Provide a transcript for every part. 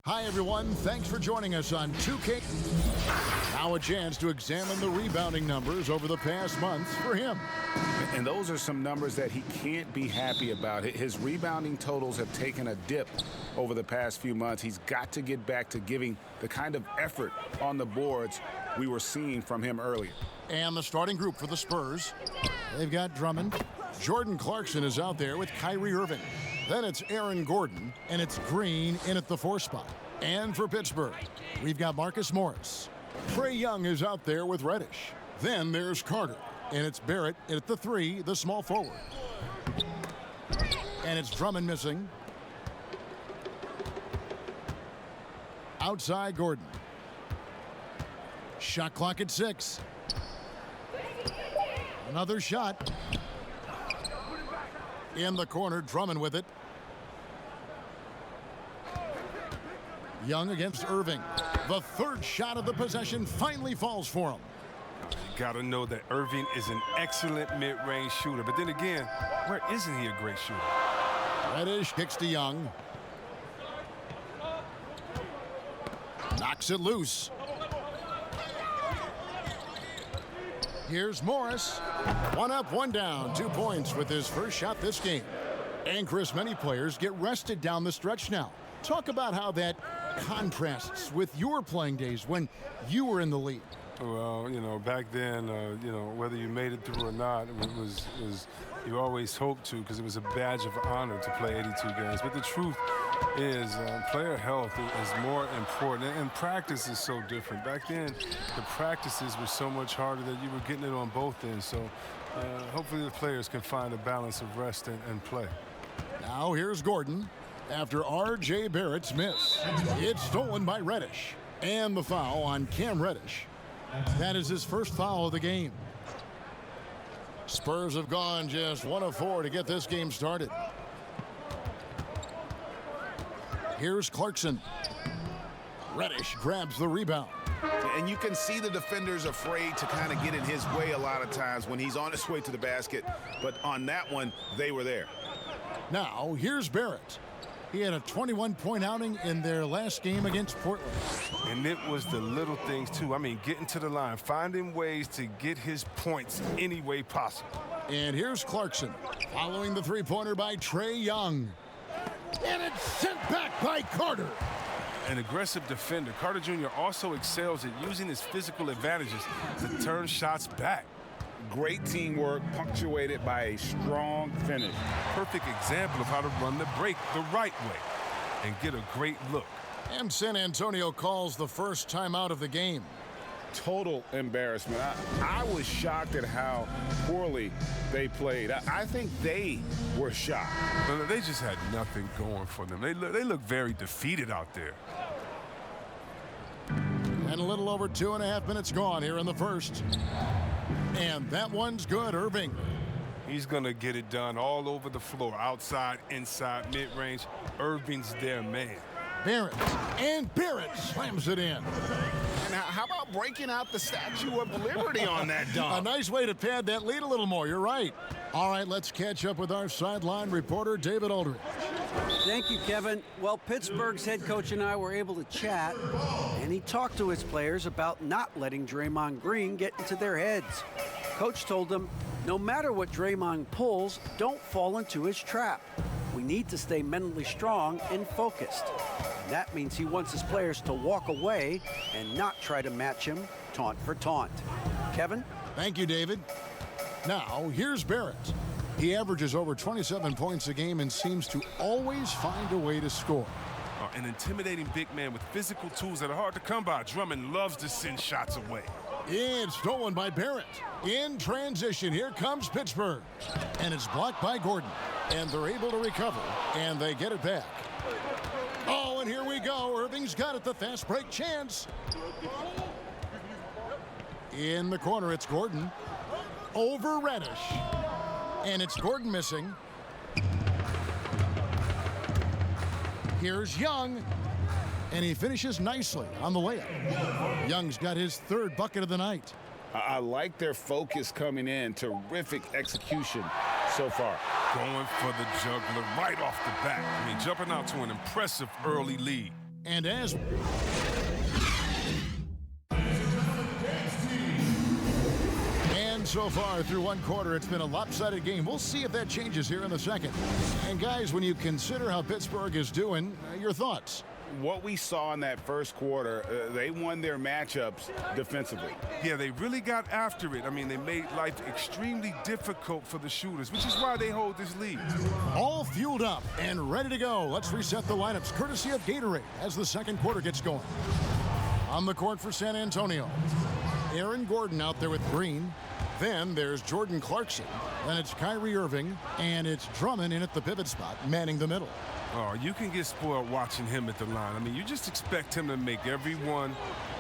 Hi, everyone. Thanks for joining us on 2K. Now a chance to examine the rebounding numbers over the past months for him. And those are some numbers that he can't be happy about. His rebounding totals have taken a dip over the past few months. He's got to get back to giving the kind of effort on the boards we were seeing from him earlier. And the starting group for the Spurs. They've got Drummond. Jordan Clarkson is out there with Kyrie Irving. Then it's Aaron Gordon, and it's Green in at the 4 spot. And for Pittsburgh, we've got Marcus Morris. Trae Young is out there with Reddish. Then there's Carter, and it's Barrett at the 3, the small forward. And it's Drummond missing. Outside Gordon. Shot clock at 6. Another shot. In the corner, Drummond with it. Young against Irving. The third shot of the possession finally falls for him. You got to know that Irving is an excellent mid-range shooter. But then again, where isn't he a great shooter? Reddish kicks to Young. Knocks it loose. Here's Morris. 1 up, 1 down. 2 points with his first shot this game. And Chris, many players get rested down the stretch now. Talk about how that contrasts with your playing days when you were in the league. Well, back then, whether you made it through or not, it was you always hoped to, because it was a badge of honor to play 82 games. But the truth is, player health is more important, and practice is so different. Back then, the practices were so much harder that you were getting it on both ends. So hopefully the players can find a balance of rest and play. Now here's Gordon after R.J. Barrett's miss. It's stolen by Reddish. And the foul on Cam Reddish. That is his first foul of the game. Spurs have gone just 1 of 4 to get this game started. Here's Clarkson. Reddish grabs the rebound. And you can see the defenders afraid to kind of get in his way a lot of times when he's on his way to the basket. But on that one, they were there. Now, here's Barrett. He had a 21-point outing in their last game against Portland. And it was the little things, too. I mean, getting to the line, finding ways to get his points any way possible. And here's Clarkson, following the three-pointer by Trae Young. And it's sent back by Carter. An aggressive defender, Carter Jr. also excels at using his physical advantages to turn shots back. Great teamwork, punctuated by a strong finish. Perfect example of how to run the break the right way and get a great look. And San Antonio calls the first timeout of the game. Total embarrassment. I was shocked at how poorly they played. I think they were shocked. They just had nothing going for them. They look very defeated out there. And a little over 2.5 minutes gone here in the first. And that one's good, Irving. He's going to get it done all over the floor, outside, inside, mid-range. Irving's their man. Barrett, and Barrett slams it in. And how about breaking out the Statue of Liberty on that dunk? A nice way to pad that lead a little more, you're right. All right, let's catch up with our sideline reporter, David Aldridge. Thank you, Kevin. Well, Pittsburgh's head coach and I were able to chat, and he talked to his players about not letting Draymond Green get into their heads. Coach told them, no matter what Draymond pulls, don't fall into his trap. We need to stay mentally strong and focused. And that means he wants his players to walk away and not try to match him taunt for taunt. Kevin? Thank you, David. Now, here's Barrett. He averages over 27 points a game and seems to always find a way to score. An intimidating big man with physical tools that are hard to come by. Drummond loves to send shots away. It's stolen by Barrett. In transition, here comes Pittsburgh. And it's blocked by Gordon. And they're able to recover, and they get it back. Oh, and here we go. Irving's got it, the fast break chance. In the corner, it's Gordon. Over Reddish. And it's Gordon missing. Here's Young. And he finishes nicely on the layup. Young's got his third bucket of the night. I like their focus coming in. Terrific execution so far. Going for the juggler right off the bat. I mean, jumping out to an impressive early lead. And as so far through one quarter, it's been a lopsided game. We'll see if that changes here in the second. And guys, when you consider how Pittsburgh is doing, your thoughts? What we saw in that first quarter, they won their matchups defensively. Yeah, they really got after it. I mean, they made life extremely difficult for the shooters, which is why they hold this lead. All fueled up and ready to go. Let's reset the lineups courtesy of Gatorade as the second quarter gets going. On the court for San Antonio, Aaron Gordon out there with Green. Then there's Jordan Clarkson. Then it's Kyrie Irving, and it's Drummond in at the pivot spot, manning the middle. Oh, you can get spoiled watching him at the line. I mean, you just expect him to make every one,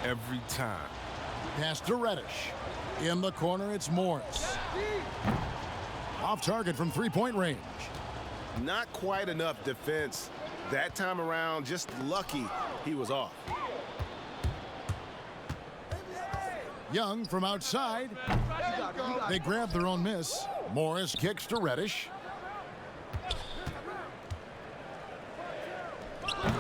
every time. Pass to Reddish. In the corner, it's Morris. Off target from three-point range. Not quite enough defense that time around. Just lucky he was off. Young from outside. They grab their own miss. Morris kicks to Reddish.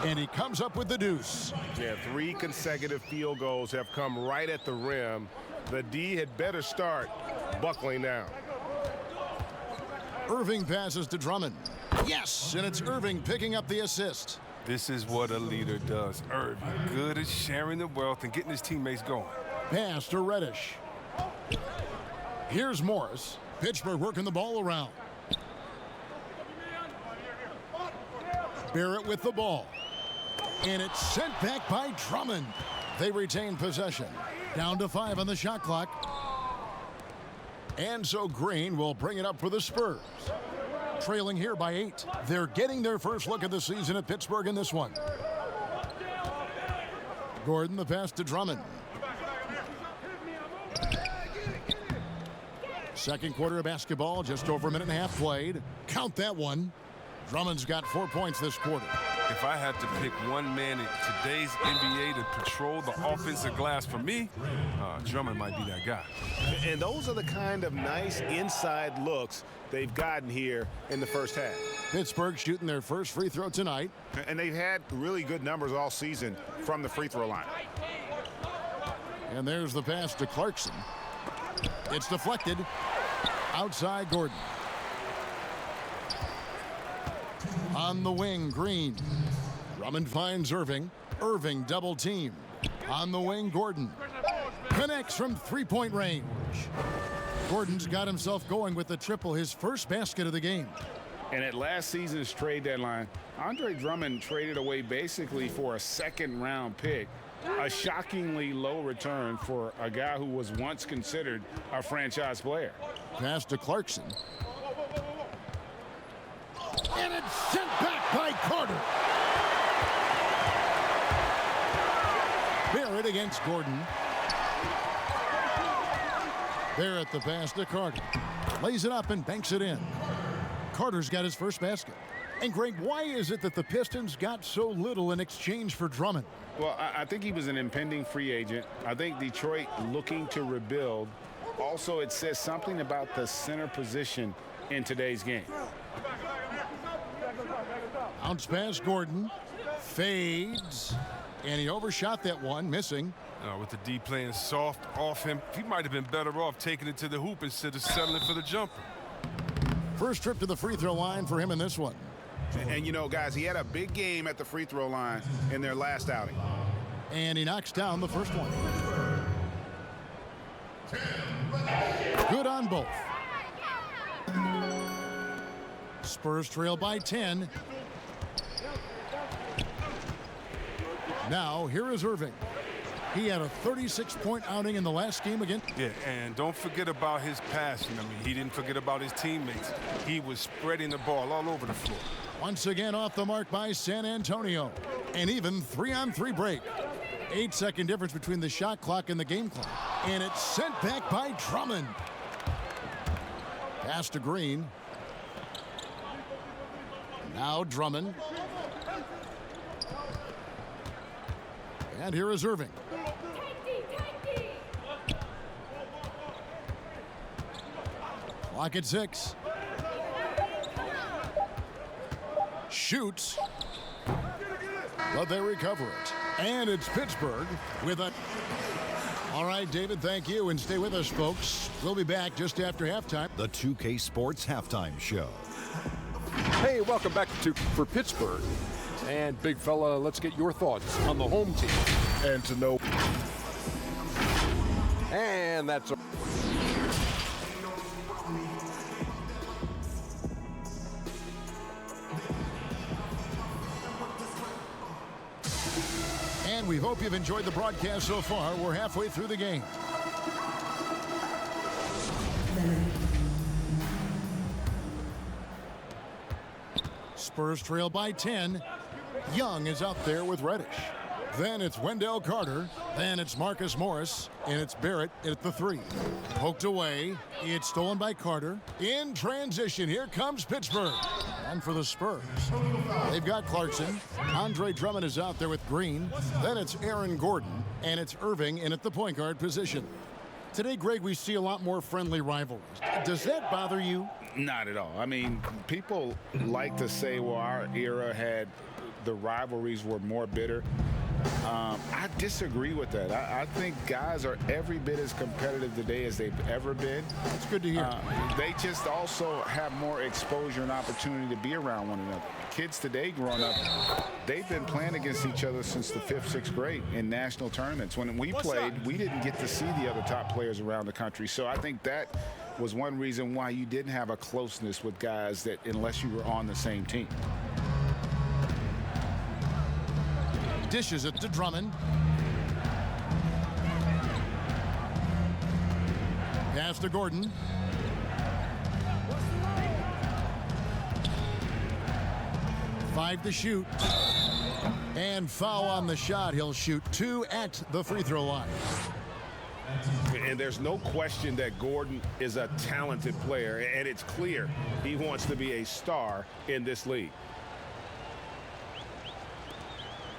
And he comes up with the deuce. Yeah, 3 consecutive field goals have come right at the rim. The D had better start buckling down. Irving passes to Drummond. Yes, and it's Irving picking up the assist. This is what a leader does. Irving, good at sharing the wealth and getting his teammates going. Pass to Reddish. Here's Morris. Pittsburgh working the ball around. Barrett with the ball. And it's sent back by Drummond. They retain possession. Down to 5 on the shot clock. And so Green will bring it up for the Spurs. Trailing here by 8. They're getting their first look at the season at Pittsburgh in this one. Gordon the pass to Drummond. Second quarter of basketball, just over a minute and a half played. Count that one. Drummond's got 4 points this quarter. If I had to pick one man in today's NBA to patrol the offensive glass for me, Drummond might be that guy. And those are the kind of nice inside looks they've gotten here in the first half. Pittsburgh shooting their first free throw tonight. And they've had really good numbers all season from the free throw line. And there's the pass to Clarkson. It's deflected. Outside Gordon. On the wing, Green. Drummond finds Irving. Irving double teamed. On the wing, Gordon. Connects from three-point range. Gordon's got himself going with the triple, his first basket of the game. And at last season's trade deadline, Andre Drummond traded away basically for a second-round pick. A shockingly low return for a guy who was once considered a franchise player. Pass to Clarkson. And it's sent back by Carter. Barrett against Gordon. Barrett the pass to Carter. Lays it up and banks it in. Carter's got his first basket. And Greg, why is it that the Pistons got so little in exchange for Drummond? Well, I think he was an impending free agent. I think Detroit looking to rebuild. Also, it says something about the center position in today's game. Bounce pass Gordon. Fades. And he overshot that one, missing. With the D playing soft off him, he might have been better off taking it to the hoop instead of settling for the jumper. First trip to the free throw line for him in this one. And, you know, guys, he had a big game at the free throw line in their last outing. And he knocks down the first one. Good on both. Spurs trail by 10. Now, here is Irving. He had a 36-point outing in the last game again. Yeah, and don't forget about his passing. I mean, he didn't forget about his teammates. He was spreading the ball all over the floor. Once again off the mark by San Antonio. An even 3-on-3 break. 8-second difference between the shot clock and the game clock. And it's sent back by Drummond. Pass to Green. Now Drummond. And here is Irving. Clock at 6. but they recover it. And it's Pittsburgh with a... All right, David, thank you, and stay with us, folks. We'll be back just after halftime. The 2K Sports Halftime Show. Hey, welcome back for Pittsburgh. And big fella, let's get your thoughts on the home team. And to know. And that's a... And we hope you've enjoyed the broadcast so far. We're halfway through the game. Spurs trail by 10. Young is out there with Reddish. Then it's Wendell Carter. Then it's Marcus Morris. And it's Barrett at the 3. Poked away. It's stolen by Carter. In transition, here comes Pittsburgh. And for the Spurs, they've got Clarkson. Andre Drummond is out there with Green. Then it's Aaron Gordon. And it's Irving in at the point guard position. Today, Greg, we see a lot more friendly rivalries. Does that bother you? Not at all. I mean, people like to say, well, our era had the rivalries were more bitter. I disagree with that. I think guys are every bit as competitive today as they've ever been. That's good to hear. They just also have more exposure and opportunity to be around one another. Kids today growing up, they've been playing against each other since the 5th, 6th grade in national tournaments. When we played, we didn't get to see the other top players around the country. So I think that was one reason why you didn't have a closeness with guys that unless you were on the same team. Dishes it to Drummond. Pass to Gordon. Five to shoot. And foul on the shot. He'll shoot 2 at the free throw line. And there's no question that Gordon is a talented player, and it's clear he wants to be a star in this league.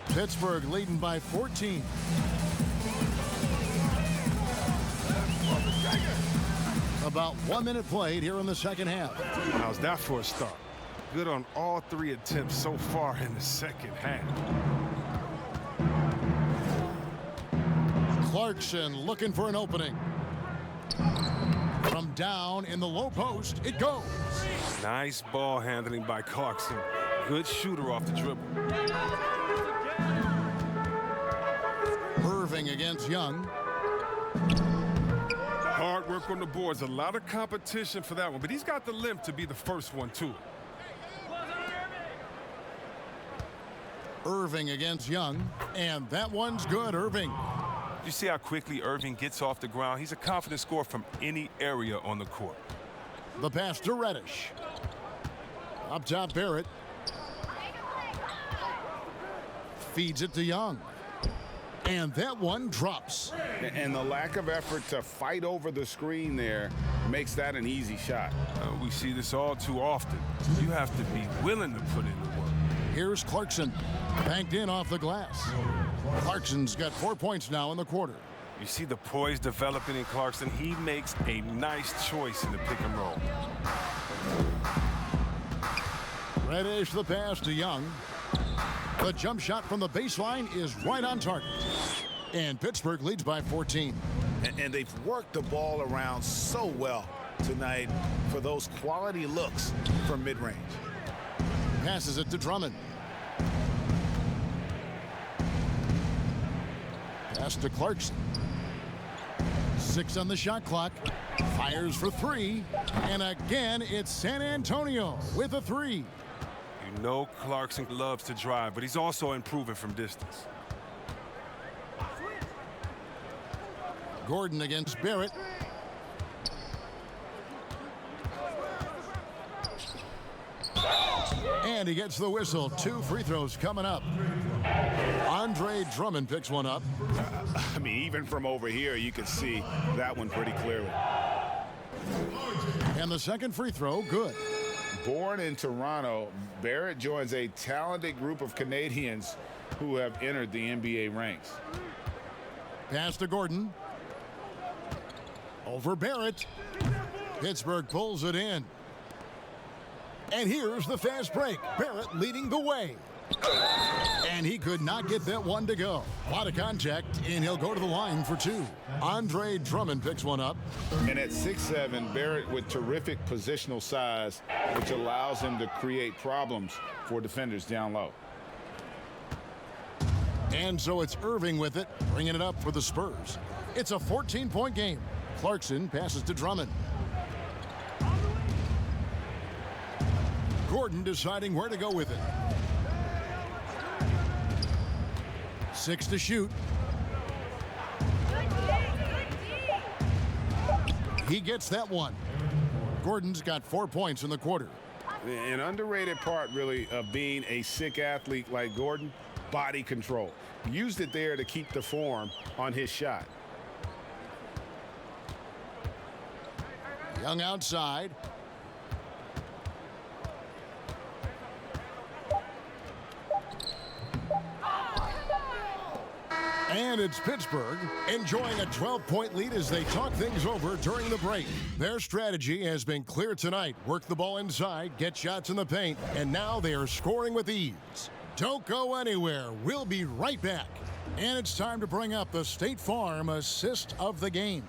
Pittsburgh leading by 14. About 1 minute played here in the second half. How's that for a start? Good on all 3 attempts so far in the second half. Clarkson looking for an opening. From down in the low post, it goes. Nice ball handling by Clarkson. Good shooter off the dribble. Irving against Young. Hard work on the boards. A lot of competition for that one, but he's got the limp to be the first one, too. Irving against Young. And that one's good, Irving. You see how quickly Irving gets off the ground? He's a confident scorer from any area on the court. The pass to Reddish. Up top, Barrett. Feeds it to Young. And that one drops. And the lack of effort to fight over the screen there makes that an easy shot. We see this all too often. You have to be willing to put in the work. Here's Clarkson. Banked in off the glass. Clarkson's got 4 points now in the quarter. You see the poise developing in Clarkson. He makes a nice choice in the pick and roll. Reddish the pass to Young. The jump shot from the baseline is right on target. And Pittsburgh leads by 14. And they've worked the ball around so well tonight for those quality looks from mid-range. Passes it to Drummond. Pass to Clarkson. 6 on the shot clock. Fires for 3. And again, it's San Antonio with a 3. You know Clarkson loves to drive, but he's also improving from distance. Gordon against Barrett. And he gets the whistle. 2 free throws coming up. Andre Drummond picks one up. I mean, even from over here, you can see that one pretty clearly. And the second free throw, good. Born in Toronto, Barrett joins a talented group of Canadians who have entered the NBA ranks. Pass to Gordon. Over Barrett. Pittsburgh pulls it in. And here's the fast break. Barrett leading the way. And he could not get that one to go. A lot of contact, and he'll go to the line for two. Andre Drummond picks one up. And at 6'7", Barrett with terrific positional size, which allows him to create problems for defenders down low. And so it's Irving with it, bringing it up for the Spurs. It's a 14-point game. Clarkson passes to Drummond. Gordon deciding where to go with it. 6 to shoot. He gets that one. Gordon's got 4 points in the quarter. An underrated part, really, of being a sick athlete like Gordon, body control. Used it there to keep the form on his shot. Young outside. And it's Pittsburgh enjoying a 12-point lead as they talk things over during the break. Their strategy has been clear tonight. Work the ball inside, get shots in the paint, and now they are scoring with ease. Don't go anywhere. We'll be right back. And it's time to bring up the State Farm assist of the game.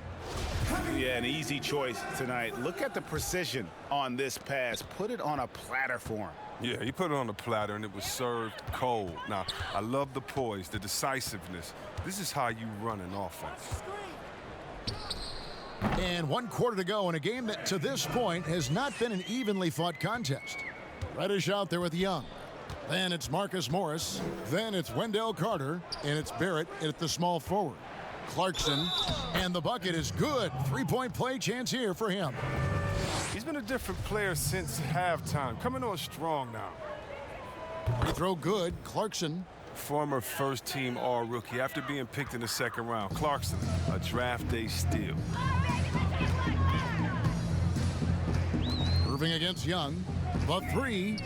Yeah, an easy choice tonight. Look at the precision on this pass. Put it on a platter for him. Yeah, he put it on the platter, and it was served cold. Now, I love the poise, the decisiveness. This is how you run an offense. And 1 quarter to go in a game that, to this point, has not been an evenly fought contest. Reddish out there with Young. Then it's Marcus Morris. Then it's Wendell Carter. And it's Barrett at the small forward. Clarkson. And the bucket is good. 3-point play chance here for him. He's been a different player since halftime. Coming on strong now. Free throw good. Clarkson. Former first-team All-Rookie after being picked in the second round. Clarkson, a draft day steal. Irving against Young. The three.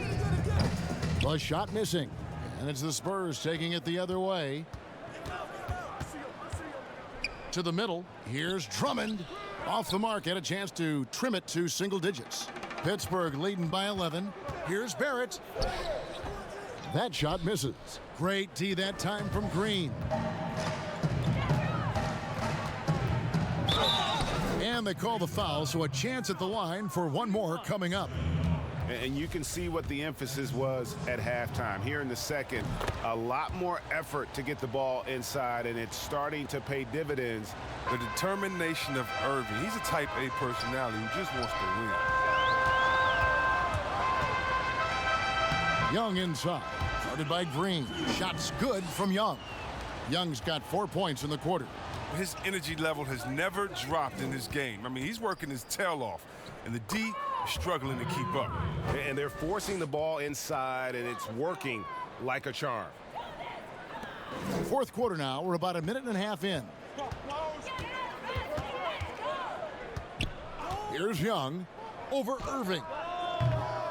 The shot missing. And it's the Spurs taking it the other way. To the middle. Here's Drummond. Off the mark, had a chance to trim it to single digits. Pittsburgh leading by 11. Here's Barrett. That shot misses. Great D that time from Green. And they call the foul, so a chance at the line for one more coming up. And you can see what the emphasis was at halftime. Here in the second, a lot more effort to get the ball inside, and it's starting to pay dividends. The determination of Irving. He's a type A personality who just wants to win. Young inside. Guarded by Green. Shots good from Young. Young's got 4 points in the quarter. His energy level has never dropped in this game. I mean, he's working his tail off, and the D is struggling to keep up. And they're forcing the ball inside, and it's working like a charm. Fourth quarter now. We're about a minute and a half in. Here's Young over Irving.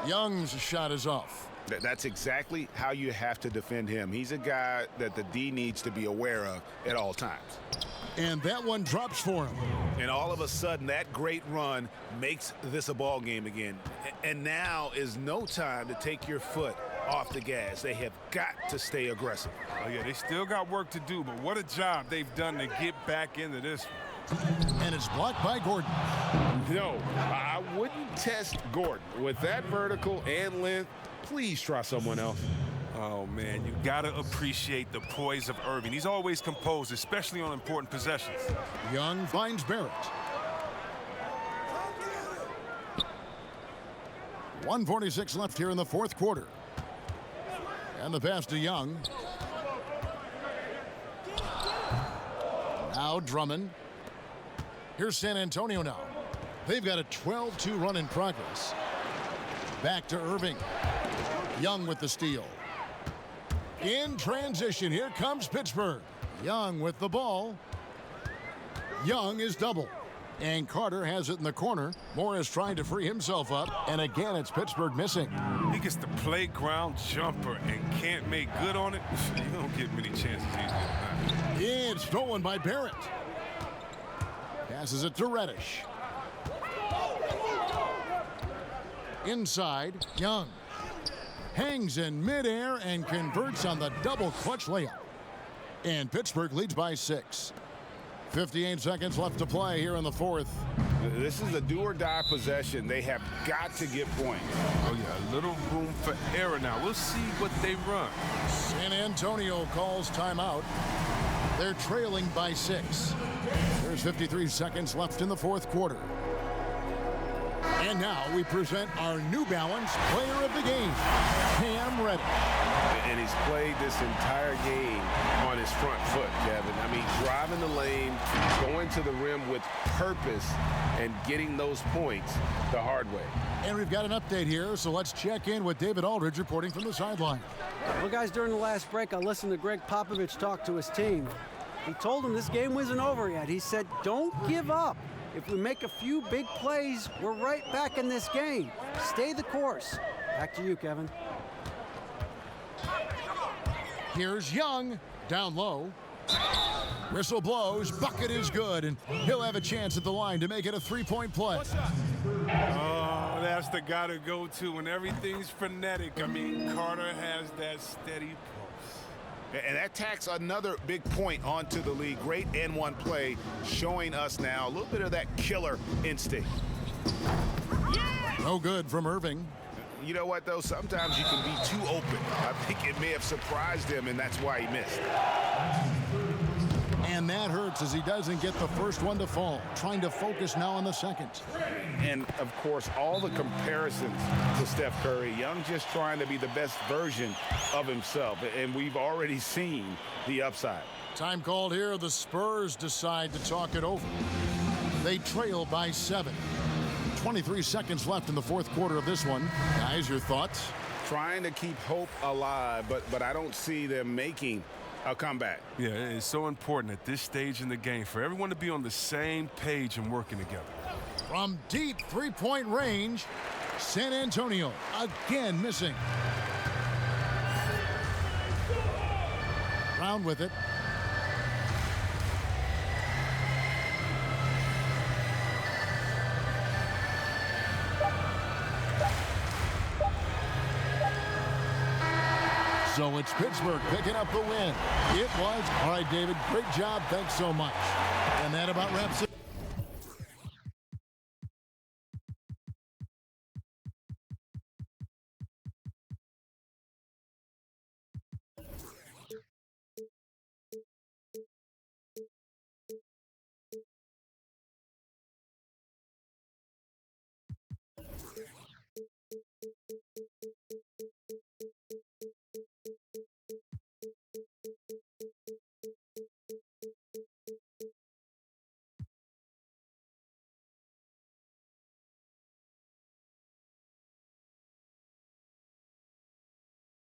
Young's shot is off. That's exactly how you have to defend him. He's a guy that the D needs to be aware of at all times. And that one drops for him. And all of a sudden, that great run makes this a ball game again. And now is no time to take your foot off the gas. They have got to stay aggressive. Oh, yeah, they still got work to do, but what a job they've done to get back into this one. And it's blocked by Gordon. No, I wouldn't test Gordon. With that vertical and length, please try someone else. Oh, man, you got to appreciate the poise of Irving. He's always composed, especially on important possessions. Young finds Barrett. 1:46 left here in the fourth quarter. And the pass to Young. Now Drummond. Here's San Antonio now. They've got a 12-2 run in progress. Back to Irving. Young with the steal. In transition, here comes Pittsburgh. Young with the ball. Young is double. And Carter has it in the corner. Morris trying to free himself up. And again, it's Pittsburgh missing. He gets the playground jumper and can't make good on it. You don't get many chances easily. It's stolen by Barrett. Passes it to Reddish. Inside, Young. hangs in midair and converts on the double clutch layup. And Pittsburgh leads by 6. 58 seconds left to play here in the fourth. This is a do-or-die possession. They have got to get points. Oh, yeah, a little room for error now. We'll see what they run. San Antonio calls timeout. They're trailing by 6. There's 53 seconds left in the fourth quarter. And now we present our New Balance player of the game, Cam Reddish. And he's played this entire game on his front foot, Kevin. I mean, driving the lane, going to the rim with purpose, and getting those points the hard way. And we've got an update here, so let's check in with David Aldridge reporting from the sideline. Well, guys, during the last break, I listened to Greg Popovich talk to his team. He told them this game wasn't over yet. He said, don't give up. If we make a few big plays, we're right back in this game. Stay the course. Back to you, Kevin. Here's Young, down low. Whistle blows, bucket is good, and he'll have a chance at the line to make it a three-point play. Oh, that's the guy to go to when everything's frenetic. I mean, Carter has that steady pulse. And that tacks another big point onto the league. Great N1 play showing us now a little bit of that killer instinct. No good from Irving. You know what, though? Sometimes you can be too open. I think it may have surprised him, and that's why he missed. And that hurts as he doesn't get the first one to fall. Trying to focus now on the second. And, of course, all the comparisons to Steph Curry. Young just trying to be the best version of himself. And we've already seen the upside. Time called here. The Spurs decide to talk it over. They trail by 7. 23 seconds left in the fourth quarter of this one. Guys, your thoughts? Trying to keep hope alive, but I don't see them making a comeback. Yeah, it's so important at this stage in the game for everyone to be on the same page and working together. From deep three-point range, San Antonio again missing. Brown with it. So it's Pittsburgh picking up the win. It was. All right, David, great job. Thanks so much. And that about wraps it.